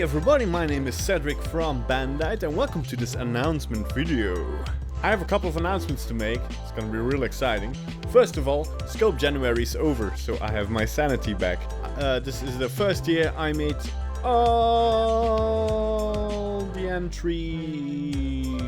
everybody, my name is Cedric from Bandite and welcome to this announcement video. I have a couple of announcements to make. It's gonna be real exciting. First of all, Scope January is over, so I have my sanity back. This is the first year I made all the entries.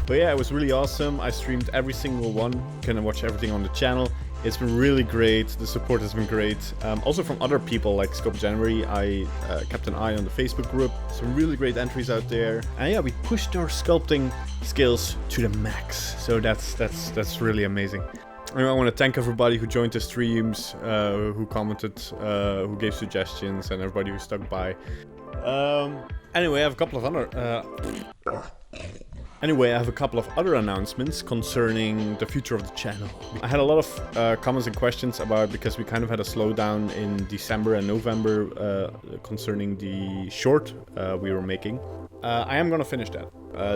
But yeah, it was really awesome. I streamed every single one. You can watch everything on the channel. It's been really great. The support has been great. Also from other people like Scope January, I kept an eye on the Facebook group. Some really great entries out there. And yeah, we pushed our sculpting skills to the max. So that's really amazing. Anyway, I want to thank everybody who joined the streams, who commented, who gave suggestions, and everybody who stuck by. Anyway, I have a couple of other announcements concerning the future of the channel. I had a lot of comments and questions about, because we kind of had a slowdown in December and November concerning the short we were making. I am gonna finish that.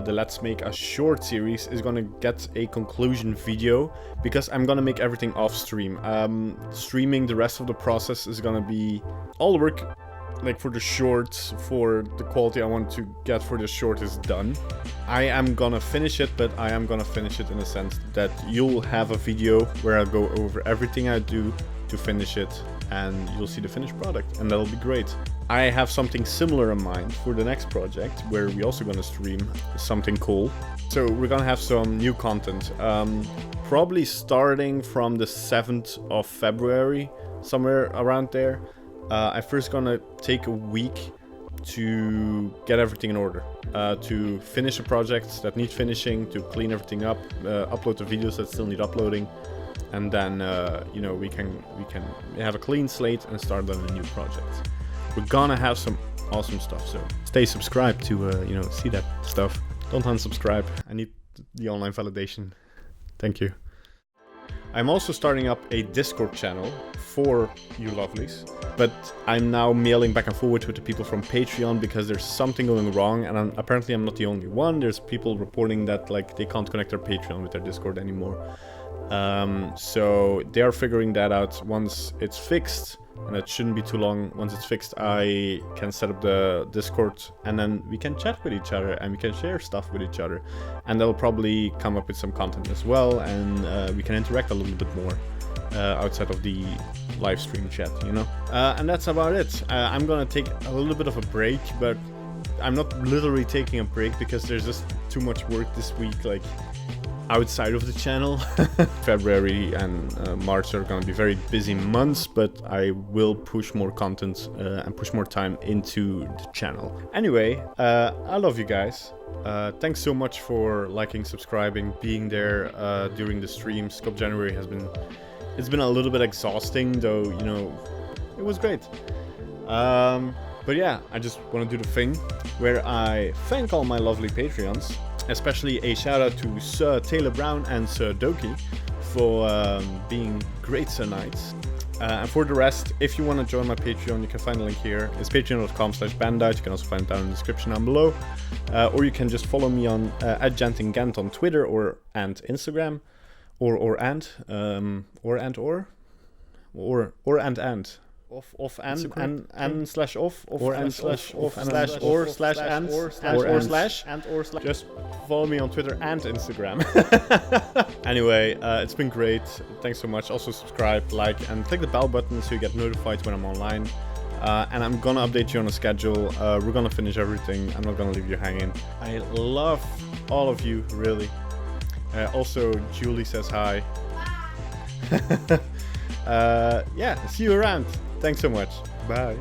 The Let's Make a Short series is gonna get a conclusion video because I'm gonna make everything off stream. Streaming the rest of the process is gonna be all the work. Like for the short, for the quality I want to get for the short is done. I am gonna finish it, but I am gonna finish it in the sense that you'll have a video where I'll go over everything I do to finish it, and you'll see the finished product, and that'll be great. I have something similar in mind for the next project, where we're also gonna stream something cool. So we're gonna have some new content, probably starting from the 7th of February, somewhere around there. I'm first gonna take a week to get everything in order, to finish the projects that need finishing, to clean everything up, upload the videos that still need uploading, and then you know, we can have a clean slate and start on a new project. We're gonna have some awesome stuff, so stay subscribed to you know, see that stuff. Don't unsubscribe. I need the online validation. Thank you. I'm also starting up a Discord channel for you lovelies, but I'm now mailing back and forward with the people from Patreon because there's something going wrong, and apparently I'm not the only one. There's people reporting that like they can't connect their Patreon with their Discord anymore. So they are figuring that out. Once it's fixed, and it shouldn't be too long, once it's fixed, I can set up the Discord, and then we can chat with each other and we can share stuff with each other, and they'll probably come up with some content as well, and we can interact a little bit more outside of the live stream chat, you know. And that's about it. I'm gonna take a little bit of a break, but I'm not literally taking a break because there's just too much work this week, like outside of the channel. February and March are gonna be very busy months, but I will push more content and push more time into the channel. Anyway, I love you guys. Thanks so much for liking, subscribing, being there during the stream. Scope January it's been a little bit exhausting, though, you know, it was great. But yeah, I just want to do the thing where I thank all my lovely Patreons, especially a shout out to Sir Taylor Brown and Sir Doki for being great Sir Knights. And for the rest, if you want to join my Patreon, you can find the link here. It's patreon.com/bandite. You can also find it down in the description down below. Or you can just follow me on @jantingant on Twitter and Instagram. Or and off and slash off or and slash off and slash or slash and or slash and or slash. Just follow me on Twitter and Instagram. Anyway, it's been great. Thanks so much. Also subscribe, like, and click the bell button so you get notified when I'm online. And I'm gonna update you on the schedule. We're gonna finish everything. I'm not gonna leave you hanging. I love all of you, really. Also, Julie says hi. Yeah, see you around. Thanks so much. Bye.